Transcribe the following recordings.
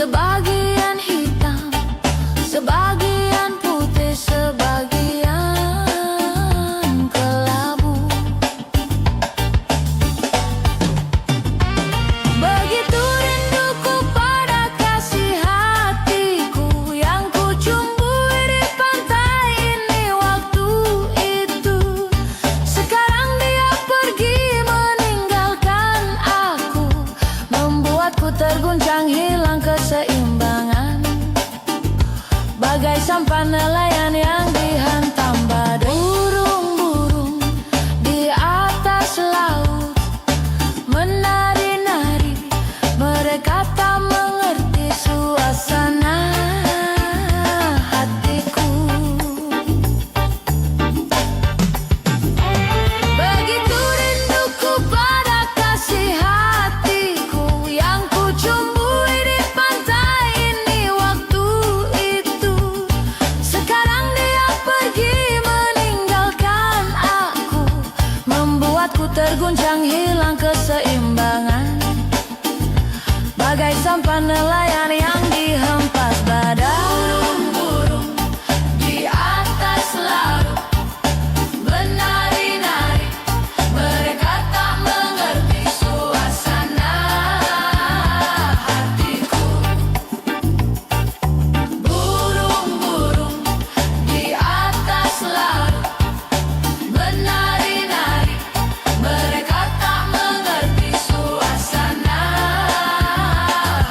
sebagian hitam, sebagian putih, sebagian kelabu. Begitu rinduku pada kasih hatiku yang ku cumbui di pantai ini waktu itu. Sekarang dia pergi meninggalkan aku, membuatku terguncang, hilang keseimbangan, bagai sampah nelayan yang dihantam badai. Burung-burung di atas laut menari-nari, mereka tak mengerti suasana hatiku. Begitu rinduku pada kasih hatiku yang ku cumbui di pantai ini waktu itu. Sekarang dia pergi meninggalkan aku, membuatku terguncang, hilang keseimbangan, bagai sampah nelayan yang dihempas badai. Burung-burung di atas laut menari-nari, mereka tak mengerti suasana hatiku. Burung-burung di atas laut menari-nari, mereka tak mengerti suasana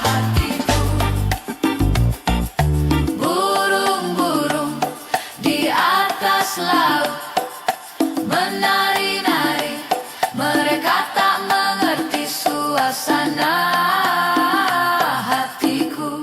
hatiku. Burung-burung di atas laut menari-nari, mereka tak mengerti suasana hatiku.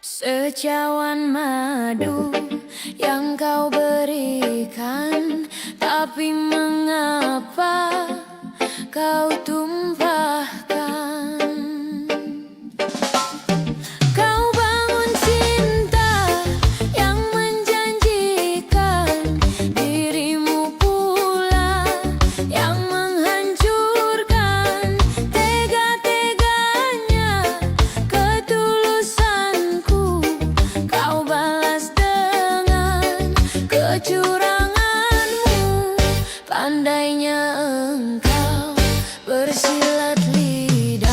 Secawan madu yang kau berikan, tapi mengapa kau tumpahkan? Kau bangun cinta yang menjanjikan, dirimu pula yang menghancurkan. Tega-teganya ketulusanku kau balas dengan kecuranganmu. Pandainya engkau bersilat lidah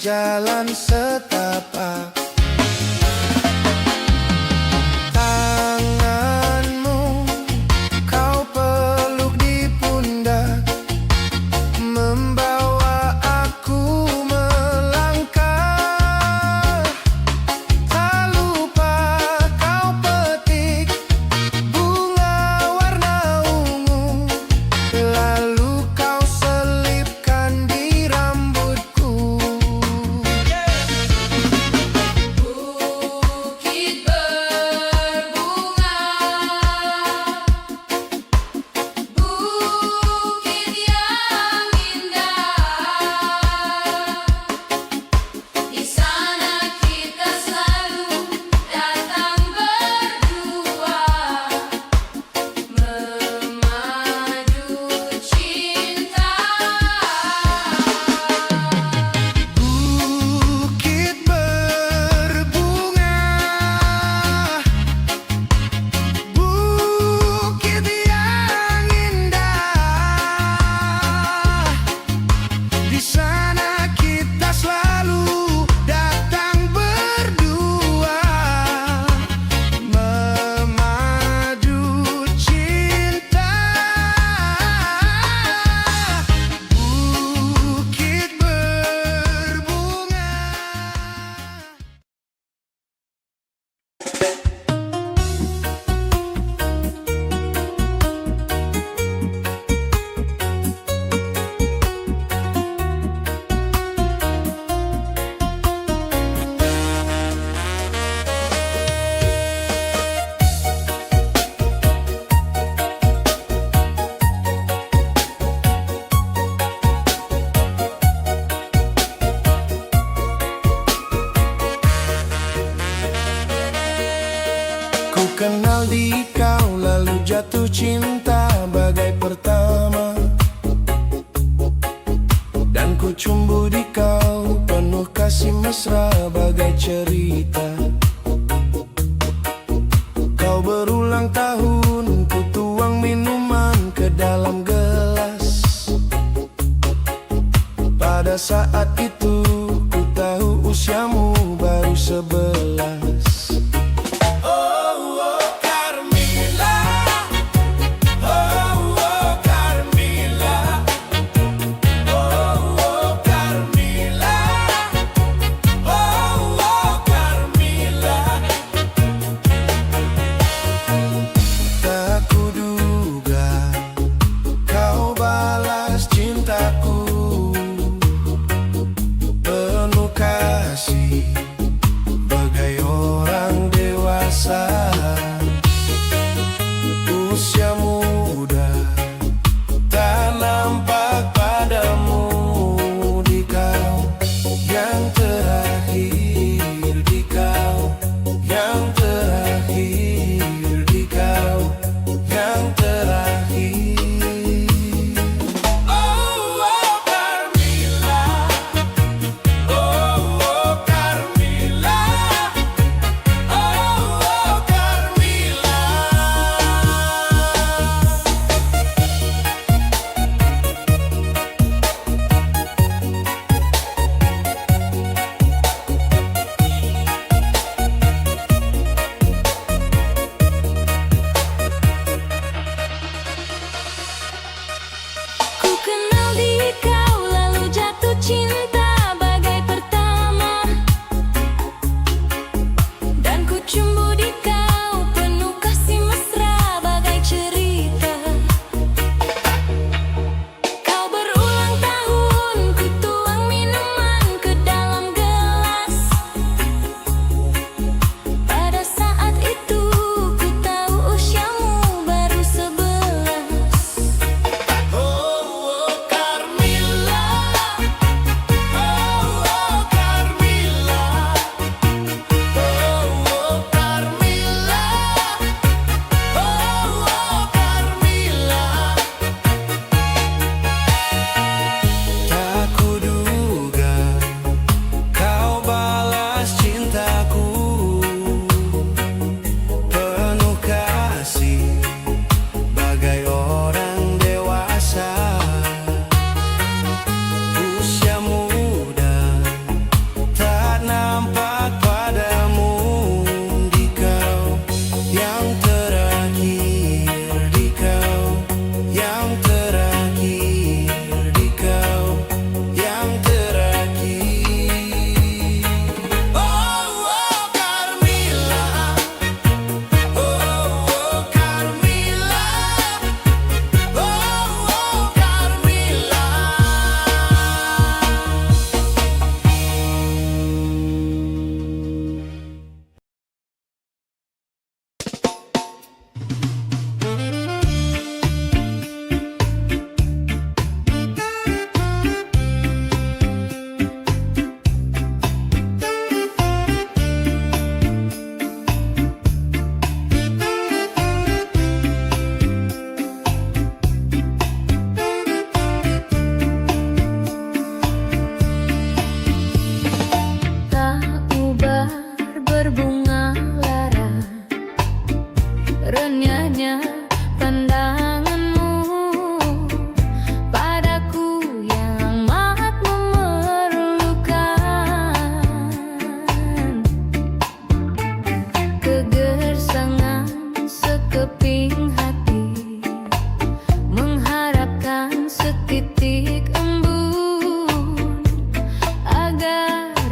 jalan setapak. Tanganmu kau peluk di pundak, membawa aku melangkah. Tak lupa kau petik bunga warna ungu, lalu kau selipkan di rambutku. Bukit berbunga, bukit yang indah. Di sana kita selalu datang berdua, memadu cinta. Bukit berbunga, bukit yang indah. Di sana kita selalu datang berdua, memadu cinta. Bukit berbunga. Ku kenal di kau lalu jatuh cinta bagai pertama, dan ku cumbu di kau penuh kasih mesra bagai cerita. Kau berulang tahun, ku tuang minuman ke dalam gelas. Pada saat itu ku tahu usiamu baru 11. Tak kuduga kau balas cintaku, penuh kasih bagai orang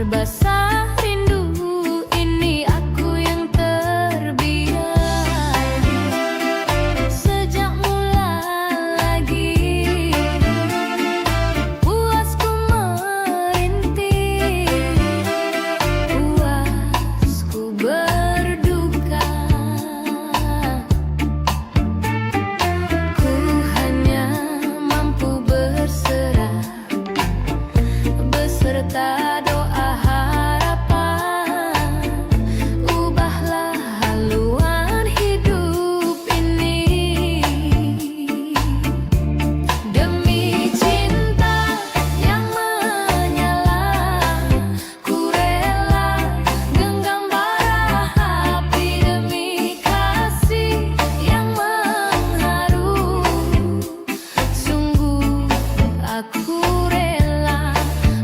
basah rindu, ini aku yang terbiar. Sejak mula lagi puasku merintih, puasku berduka. Ku hanya mampu berserah beserta doa harapan. Ubahlah haluan hidup ini demi cinta yang menyala. Ku rela genggam bara api demi kasih yang mengharu. Sungguh aku rela,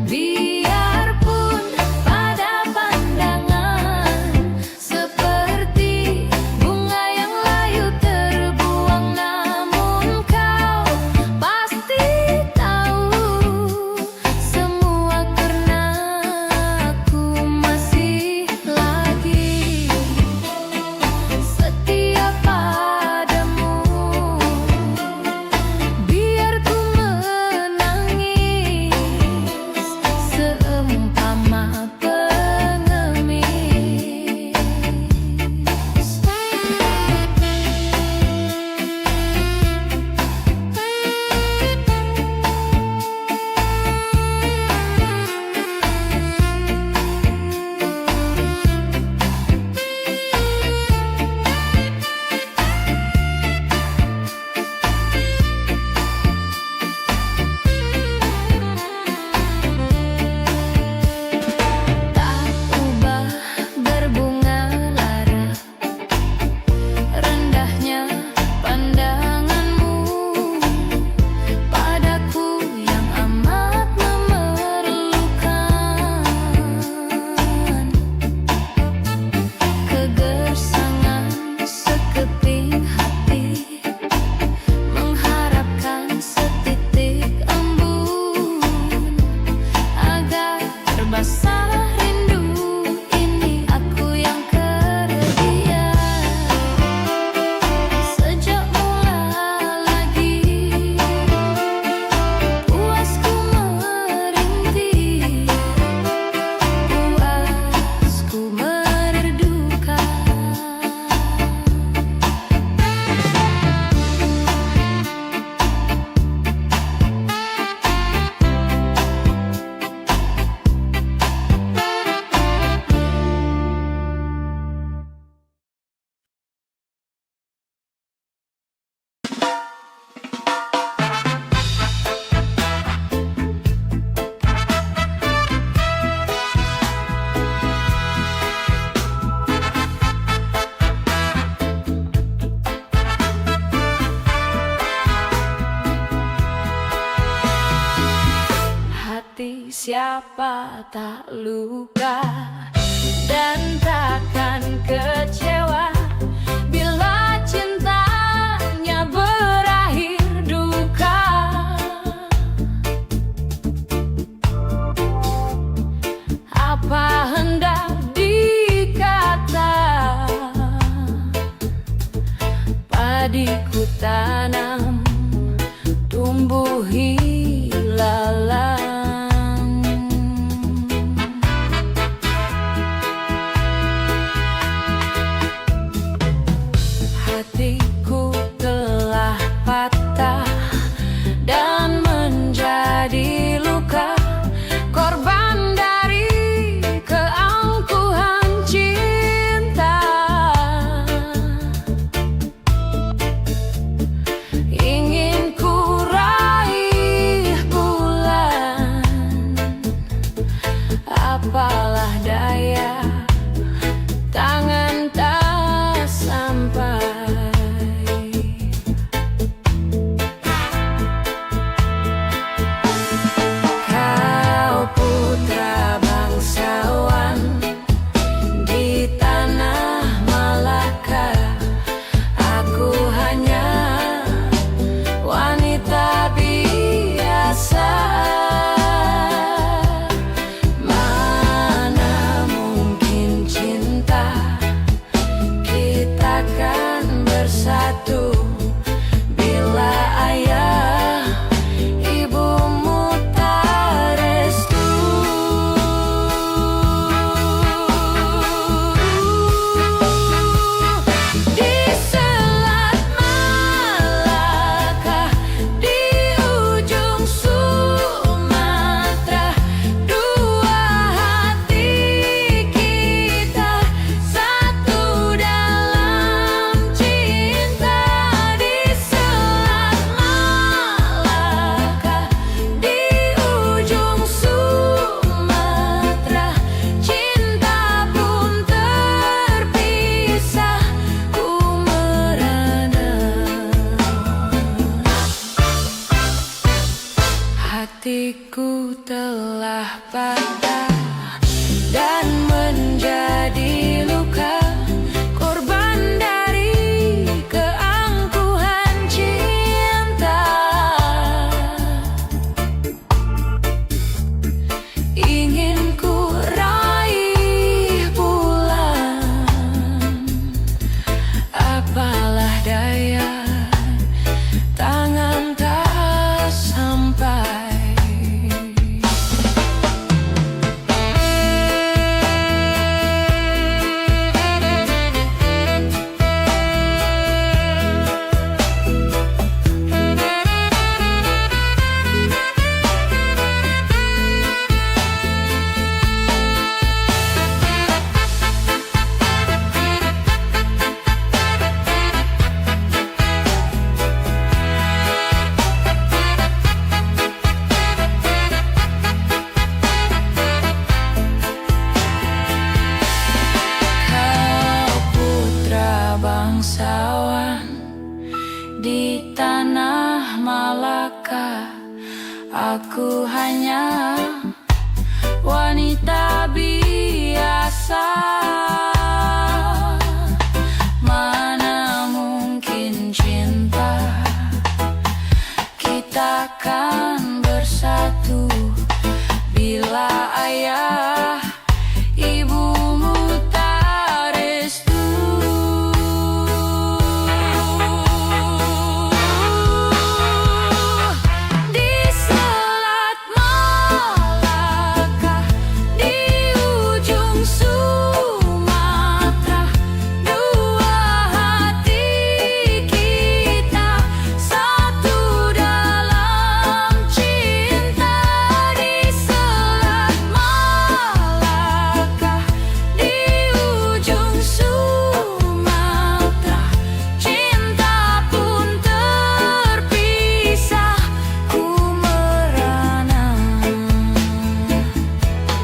biarpun pada pandangan seperti bunga yang layu terbuang, namun kau pasti tahu semua karena aku masih lagi setia padamu. Biar ku menangis seumpama pengemis. Tak ubah berbunga lara, rendahnya pandanganmu padaku yang amat memerlukan. Kegersangan sekeping hati mengharapkan setitik embun agar terbasah rindu, ini aku yang keredia. Sejak mula lagi puasku merintih, puasku berduka. Hati siapa tak luka dan takkan kecewa bila cintanya berakhir duka. Apa hendak dikata, padiku tanam tumbuh hilalang. Hatiku telah patah dan menjadi luka, korban dari keangkuhan cinta. Ingin ku raih bulan, apalah daya, tangan tak sampai. Kau putra bangsawan di tanah Malaka, aku hanya wanita biasa. Aku hanya wanita biasa. Mana mungkin cinta kita kan bersatu bila ayah ibumu tak restu. Di Selat Malaka, di ujung Sumatera, dua hati kita satu dalam cinta. Di Selat Malaka, di ujung Sumatera, cinta pun terpisah ku merana.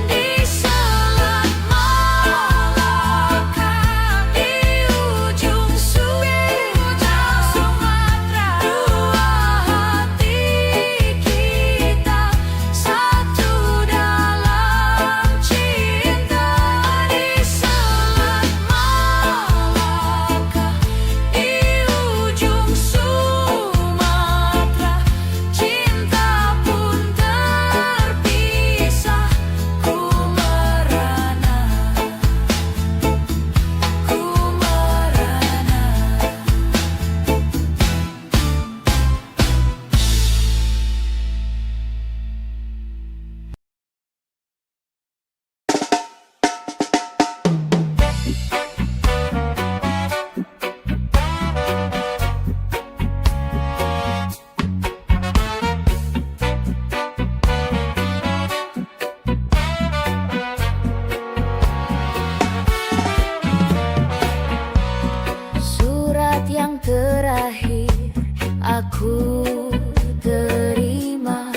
Di Selat Malaka, di ujung Sumatera, dua hati kita satu dalam cinta. Di Selat Malaka, di ujung Sumatera, cinta pun terpisah ku merana, ku merana. Surat yang terakhir aku terima,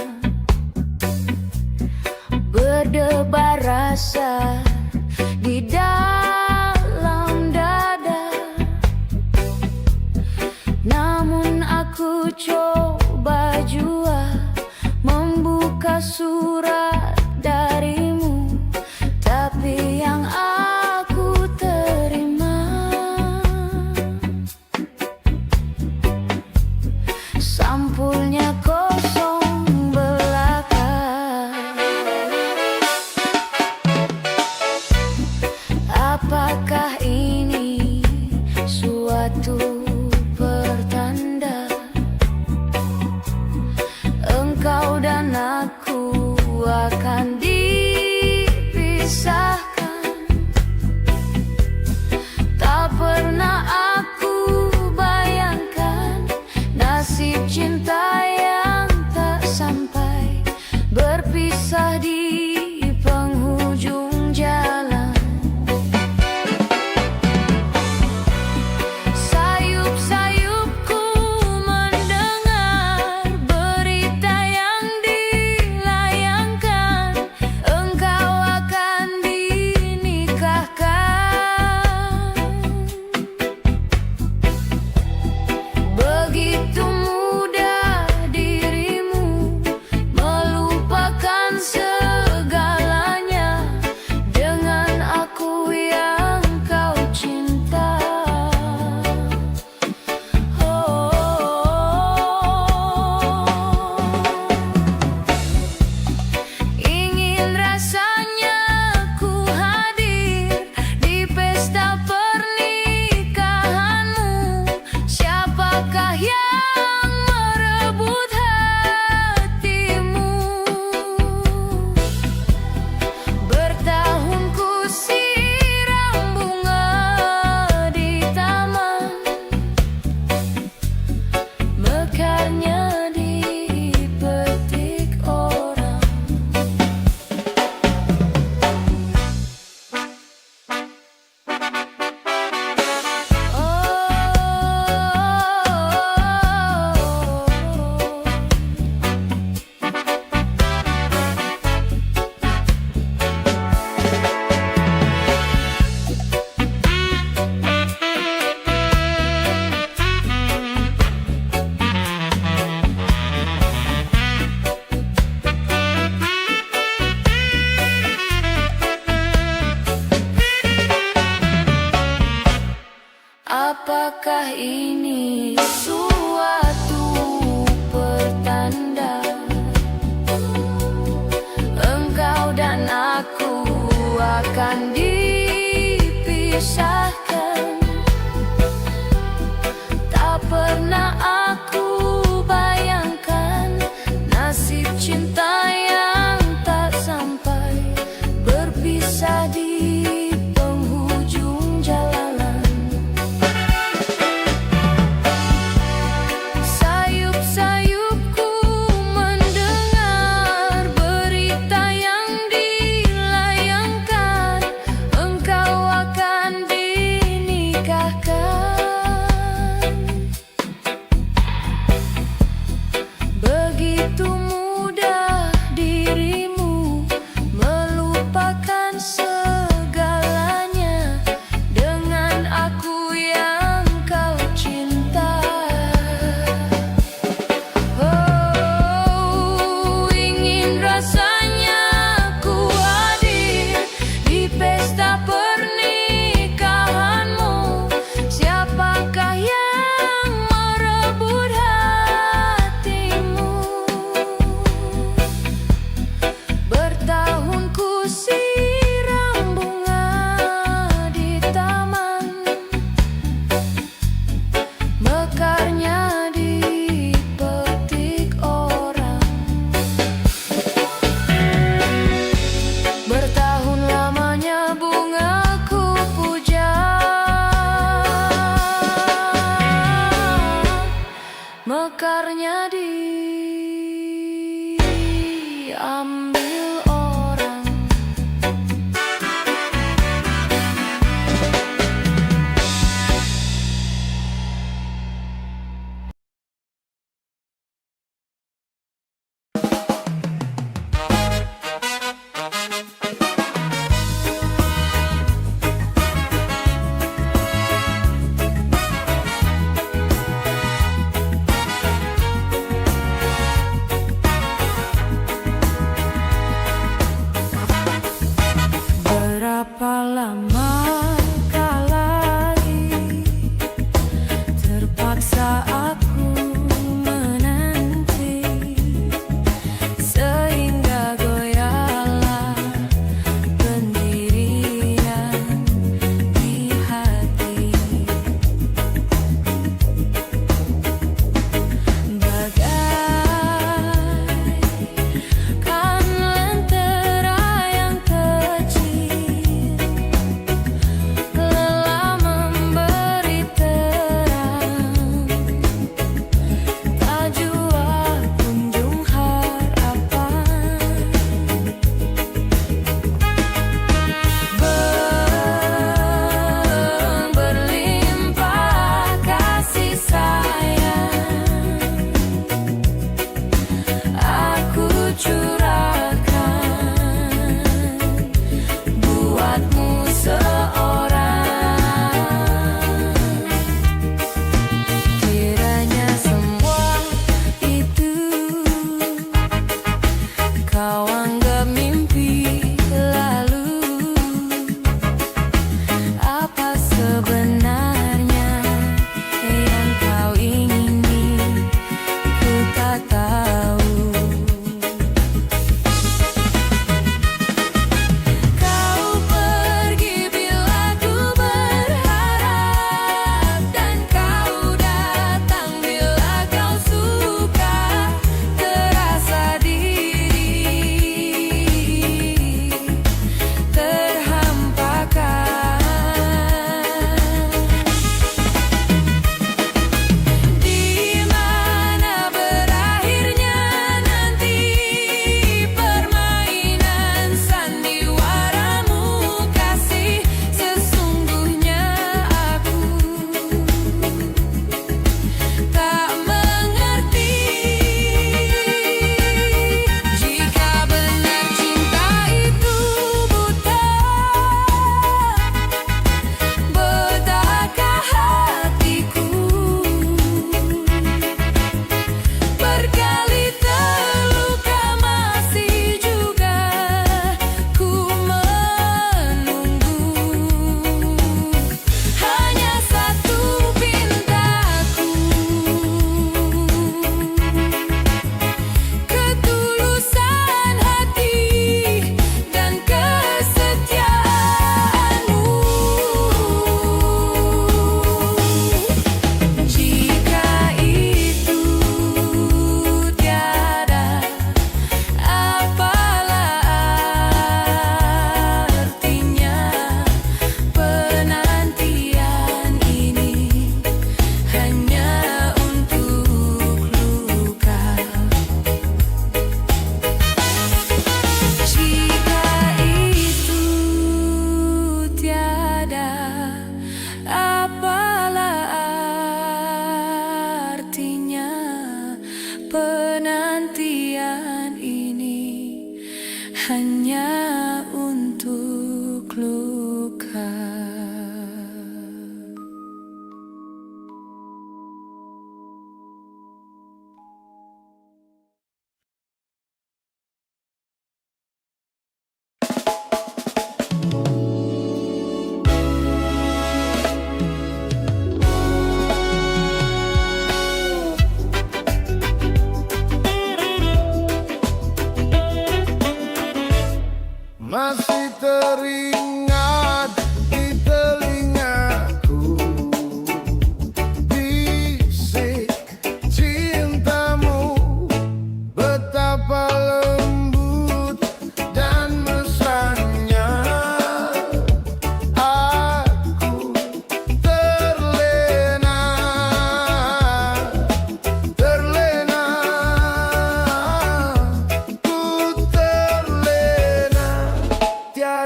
berdebar rasa di dalam dada. Namun aku coba jua membuka surat darimu, tapi yang aku terima sampulnya kosong belaka. takkan dipisahkan. Tak pernah aku bayangkan nasib cinta yang tak sampai, berpisah di penghujung jalanan. Sayup-sayupku mendengar berita yang dilayangkan, engkau akan dinikahkan. Begitu mudah dirimu melupakan segalanya dengan aku yang kau cinta. Oh, ingin rasanya ku hadir di pesta pernikahanmu. Siapakah yang merebut hatimu? Bertahun ku siram bunga di taman, mekarnya dipetik orang. Bertahun lamanya bunga ku puja, mekarnya diambil orang. Berapa lamakah lagi terpaksa aku menanti, sehingga goyahlah pendirian di hati. Bagaikan lentera yang kecil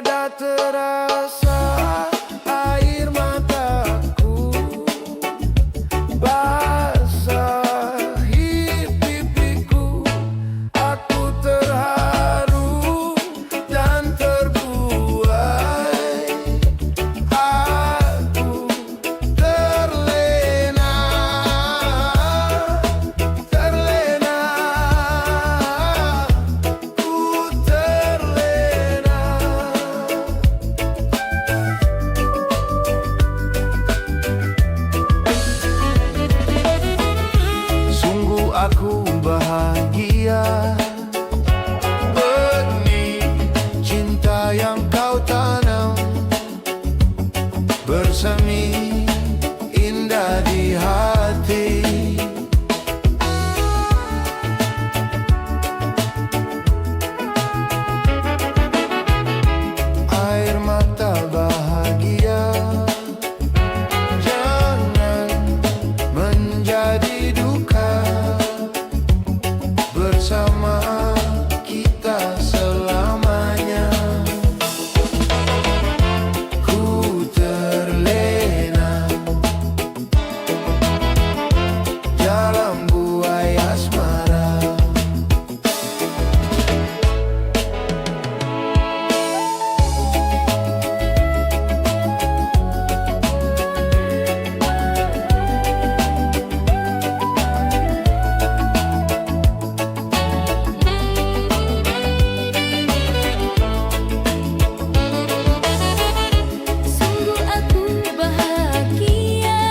tiada terasa air mataku basahi pipiku. Aku terharu dan terbuai. Aku terlena, terlena. Ku terlena. Sungguh aku bahagia. Benih cinta yang kau tanam bersemi indah di hati. Air mata bahagia jangan menjadi duka. Bersama kita selamanya. Ku terlena dalam buai asmara. Sungguh aku bahagia.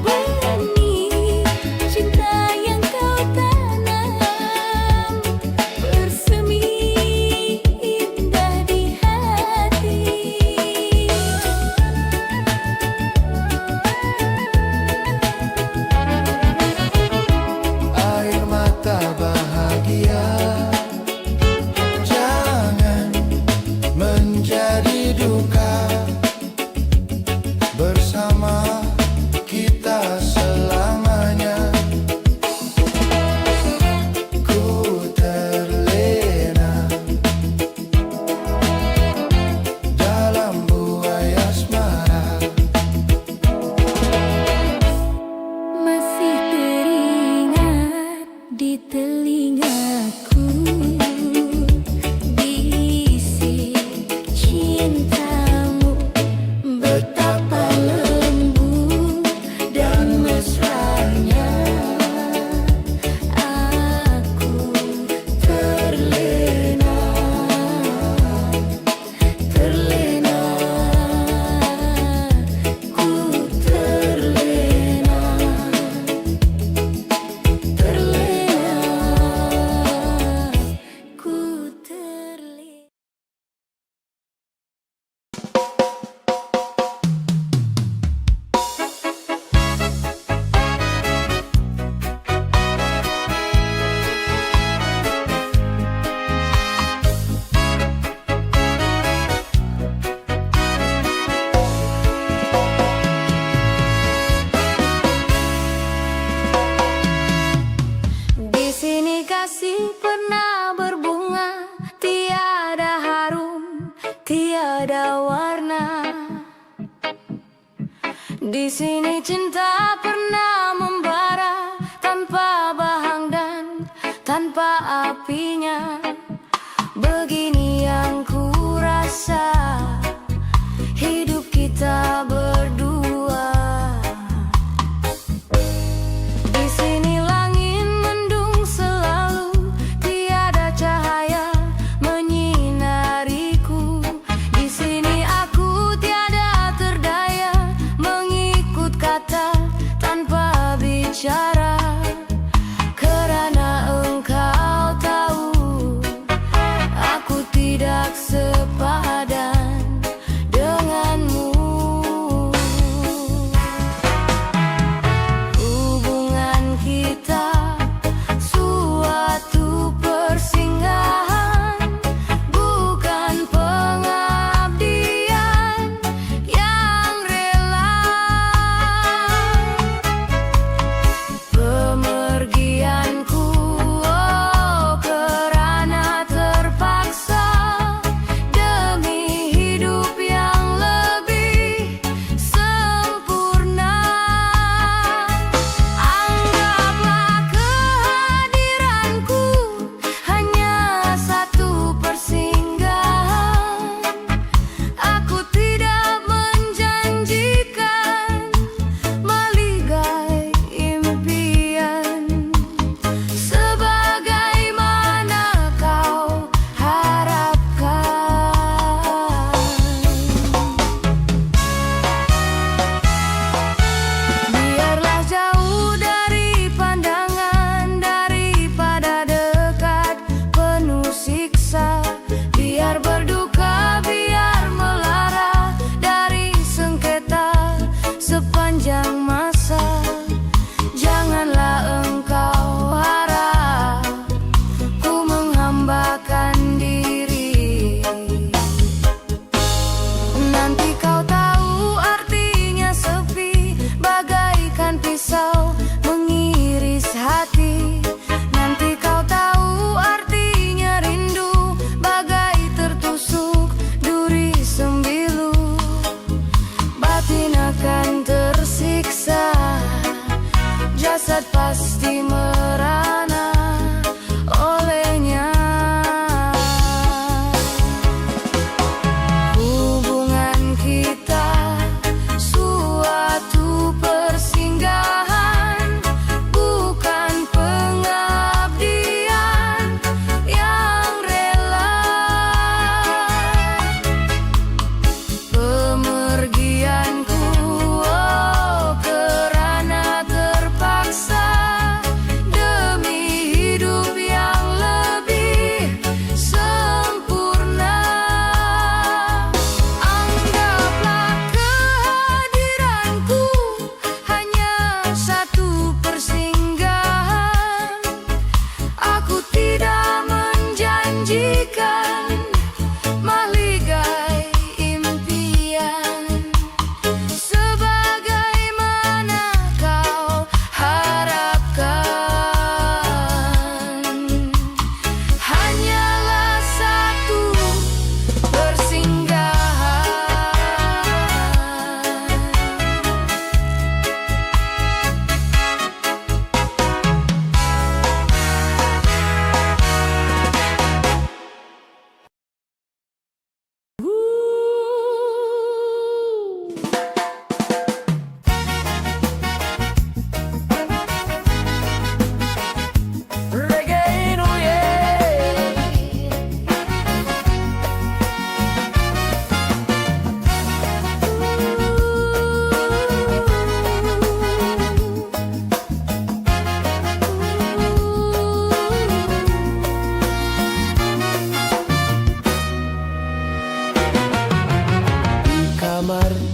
Benih cinta yang kau tanam bersemi indah di hati. Air mata bahagia jangan menjadi duka. Bersama kita selamanya. Ku terlena dalam buai asmara. Masih teringat di telingaku bisik cintamu, betapa lembut dan mesranya. Aku terlena, terlena. Ku terlena, terlena. Ku terlena. Di sini kasih pernah berbunga, tiada harum, tiada warna. Di sini cinta pernah membara tanpa bahang dan tanpa apinya. Begini yang ku rasa hidup kita berdua. Di sini langit mendung selalu, tiada cahaya menyinariku. Di sini aku tiada terdaya mengikut kata tanpa biasa.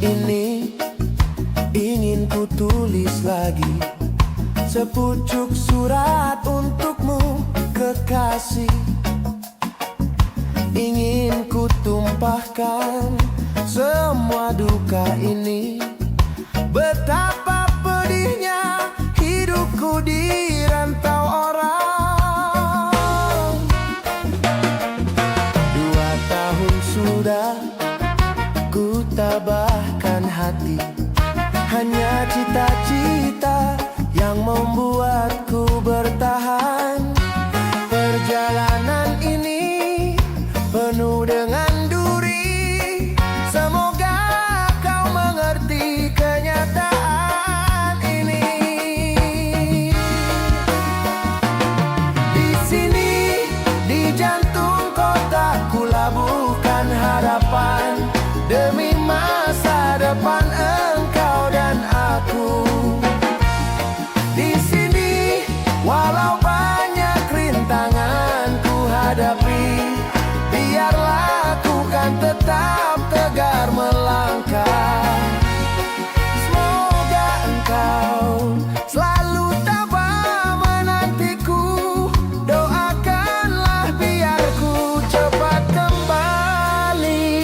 ini ingin ku tulis lagi sepucuk surat untukmu kekasih. Ingin ku tumpahkan semua duka ini. Betapa pedihnya hidupku di rantau orang. 2 tahun sudah ku tabahkan hati, hanya cita-cita yang membuatku bertahan. Perjalanan ini penuh dengan duri, semoga kau mengerti kenyataan ini. Di sini, di jantung kota, ku labuhkan harapan demi masa depan engkau dan aku. Di sini, walau banyak rintangan ku hadapi, biarlah ku kan tetap tegar melangkah. Semoga engkau selalu tabah menantiku, doakanlah biar ku cepat kembali.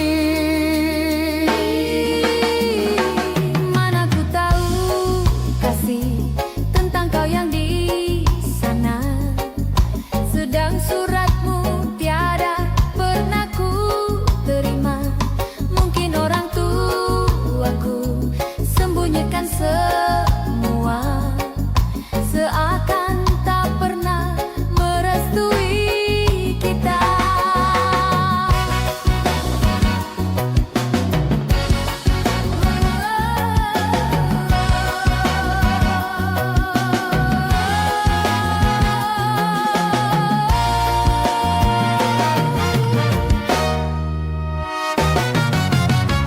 Mana ku tahu kasih tentang kau yang di sana, sedang suratmu tiada pernah ku terima. Mungkin orang tuaku sembunyikan semua, seakan tak pernah merestui kita.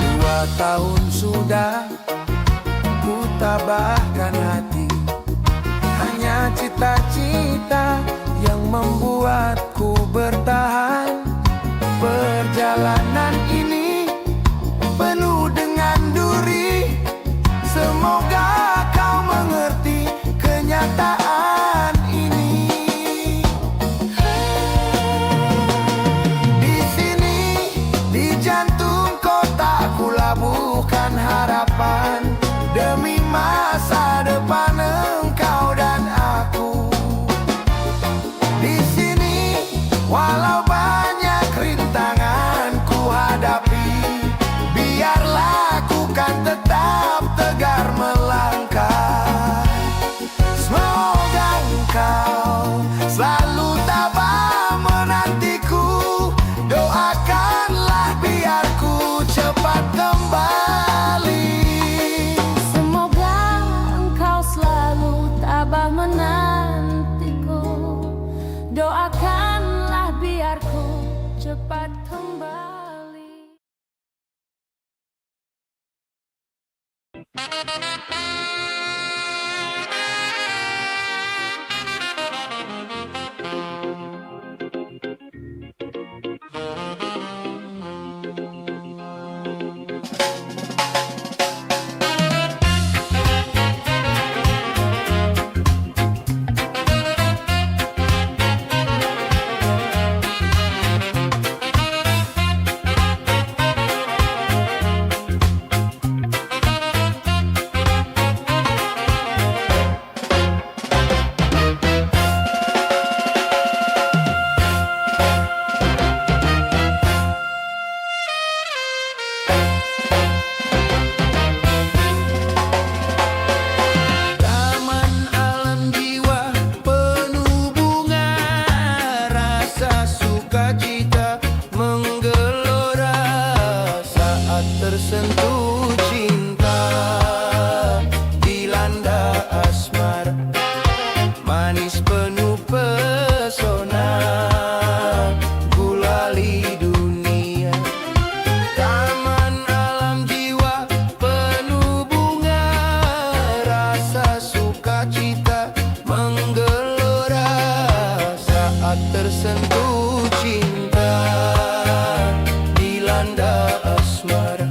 Dua tahun sudah ku tabahkan hati, hanya cita-cita yang membuatku bertahan. Perjalanan ini penuh dengan duri, semoga kau mengerti kenyataan ini. Di sini, di jantung kota, ku labuhkan harapan demi masa depan engkau dan aku. Di sini, walau banyak rintangan ku hadapi, biarlah ku kan tetap tegar melangkah. Semoga engkau selalu tabah menantiku, doakanlah biar ku cepat kembali. Semoga engkau selalu tabah menantiku, doakanlah biar ku cepat kembali. Taman alam jiwa penuh bunga, rasa sukacita menggelora saat tersentuh cinta, dilanda asmara, manis penuh pesona, gulali dunia. Taman alam jiwa penuh bunga, rasa sukacita menggelora saat tersentuh cinta, dilanda asmara,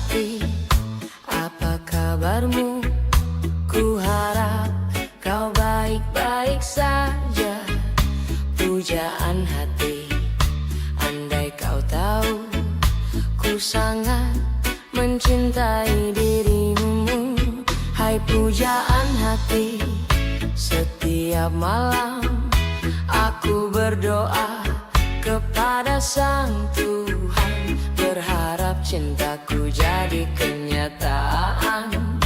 hati, apa kabarmu? Ku harap kau baik-baik saja. Pujaan hati, andai kau tahu ku sangat mencintai dirimu. Hai pujaan hati, setiap malam aku berdoa kepada Sang Tuhan, berharap cintaku jadi kenyataan,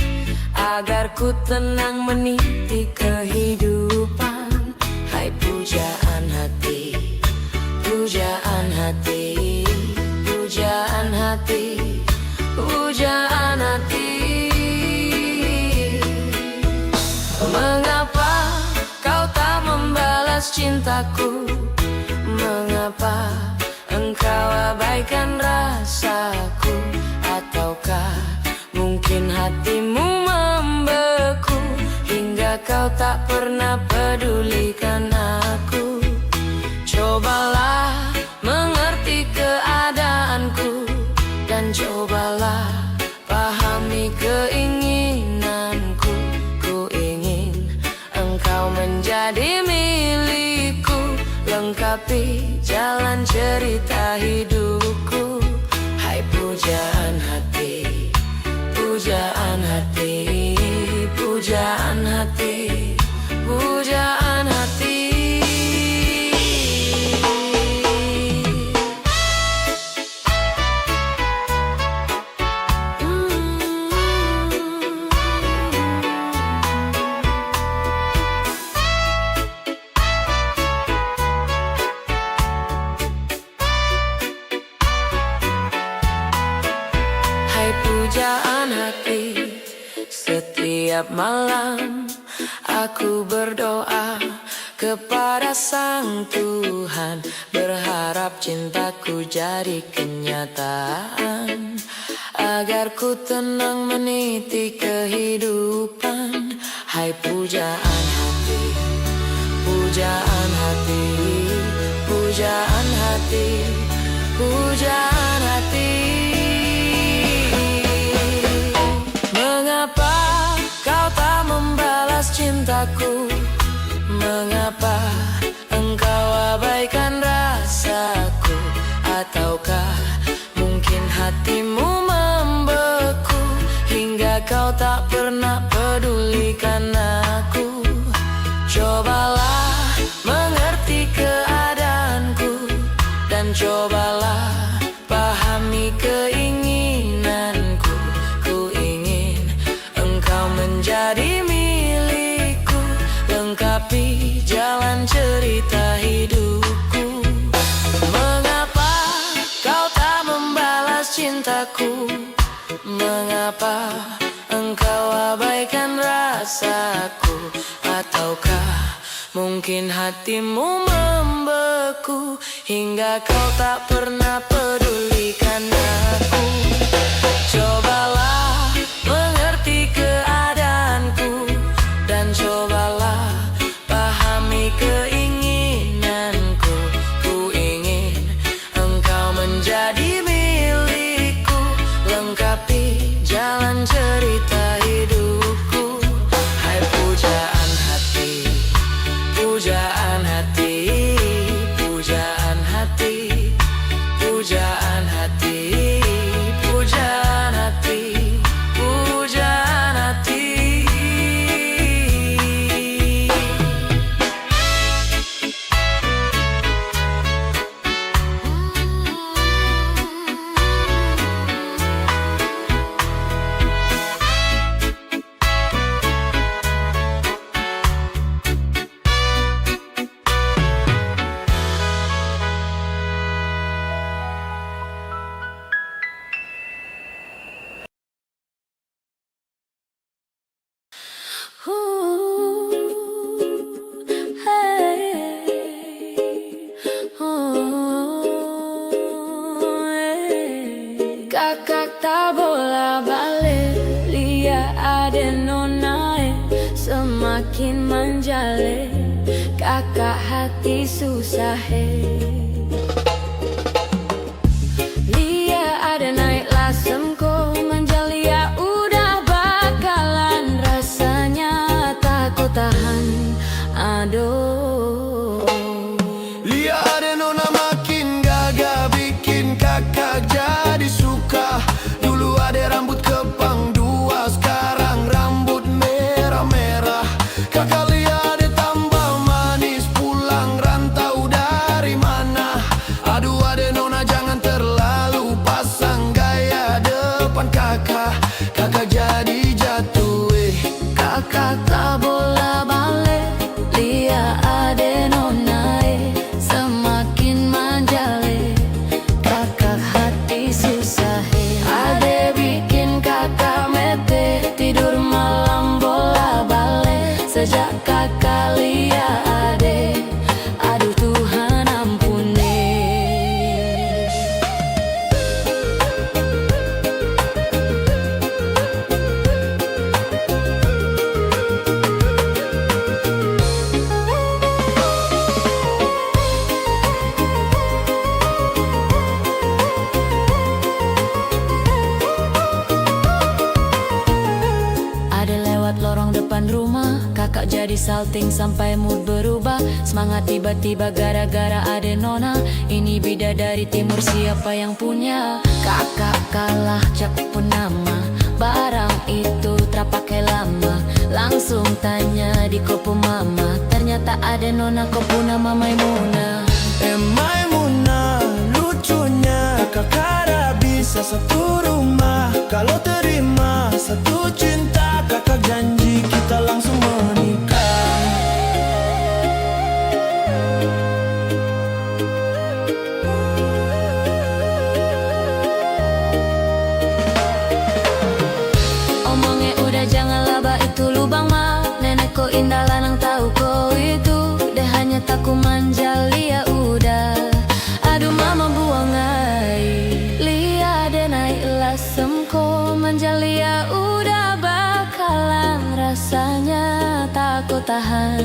agar ku tenang meniti kehidupan. Hai pujaan hati, pujaan hati, pujaan hati, pujaan hati. Mengapa kau tak membalas cintaku? Mengapa engkau abaikan rasaku? Ataukah mungkin hatimu membeku, hingga kau tak pernah pedulikan aku? Cobalah mengerti keadaanku, dan cobalah pahami keinginanku. Ku ingin engkau menjadi milikku, lengkapi jalan cerita hidupku. Hai pujaan hati, pujaan hati, pujaan hati, pujaan hati. Pujaan hati, setiap malam aku berdoa kepada Sang Tuhan, berharap cintaku jadi kenyataan, agar ku tenang meniti kehidupan. Hai pujaan hati, pujaan hati, pujaan hati, pujaan hati. Mengapa kau tak membalas cintaku? Mengapa engkau abaikan rasaku? Ataukah mungkin hatimu membeku, hingga kau tak pernah pedulikan aku? Cobalah mengerti keadaanku, dan cobalah pahami keinginanku. Ku ingin engkau menjadi milikku, lengkapi jalan cerita hidupku. Mengapa kau tak membalas cintaku? Mengapa engkau abaikan rasaku? Ataukah mungkin hatimu membeku, hingga kau tak pernah pedulikan aku? Cobalah mengerti keadaanku, dan cobalah pahami keinginanku. Ku ingin engkau menjadi milikku, lengkapi jalan cerita hidupku. Hai pujaan hati, pujaan hati, pujaan hati, pujaan hati, pujaan hati, pujaan hati. Kakak tak bola balik, lia adeno naik, semakin menjalik. Kakak hati susah lia ada naik lasem ko salting sampai mood berubah. Semangat tiba-tiba gara-gara ada nona. Ini bidadari timur siapa yang punya? Kakak kalah cap pun nama. Barang itu terpakai lama. Langsung tanya di kopo mama. Ternyata ada nona kopo nama Maimuna. Maimuna, lucunya kakak bisa satu rumah. Kalau terima satu cinta, kakak janji kita langsung menikah. Omongnya udah jangan laba itu lubang ma. Nenekku indah lanang tahu kau itu. Deh hanya takku manja lia udah. Aduh mama buang air. Lia deh naik lasemko. Manja lia udah bakalan. Rasanya takut tahan.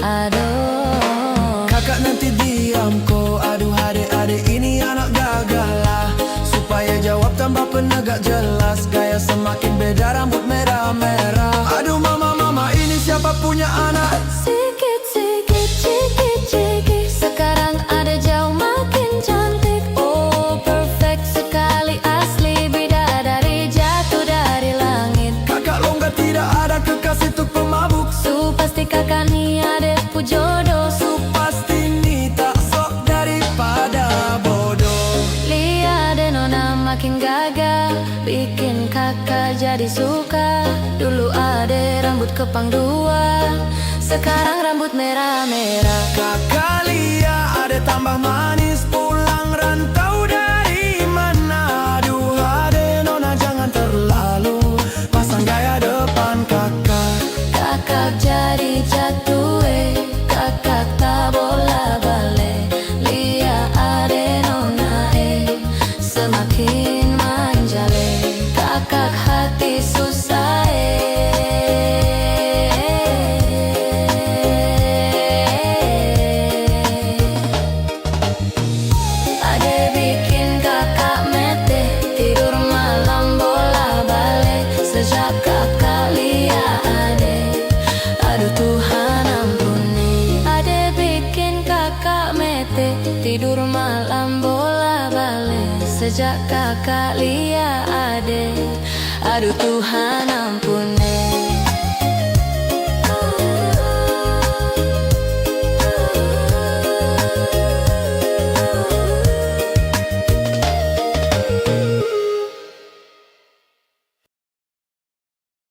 Aduh Kakak nanti diam ko. Aduh adik-adik ini anak gagal lah. Supaya jawab tambah penegak jelas. Gaya semakin beda, rambut merah-merah. Aduh mama ini siapa punya anak? Sikit-sikit, ciki-ciki. Sekarang ada jauh makin cantik. Oh perfect sekali asli. Bidadari jatuh dari langit. Kakak longgar tidak ada kekasih tuh pemabuk. Su pasti kakak ni ada jodoh. Su pasti ni tak sok daripada bodoh. Lihat deh nona makin gagah. Bikin kakak jadi suka. Dulu ada rambut kepang dua. Sekarang rambut merah-merah. Kakak lihat ada tambah manis. Pulang rantau dari mana? Aduh ade nona jangan terlalu. Pasang gaya depan kakak. Kakak jadi jatuh kakak tak bola balik. Lihat ada nona semakin manjale. Kakak hati susah Ade bikin kakak mete. Tidur malam bola balik. Sejak kakak lihat ade. Aduh Tuhan ampuni. Ade bikin kakak mete. Tidur malam bola balik. Sejak kakak lihat ade. Aduh Tuhan ampuni.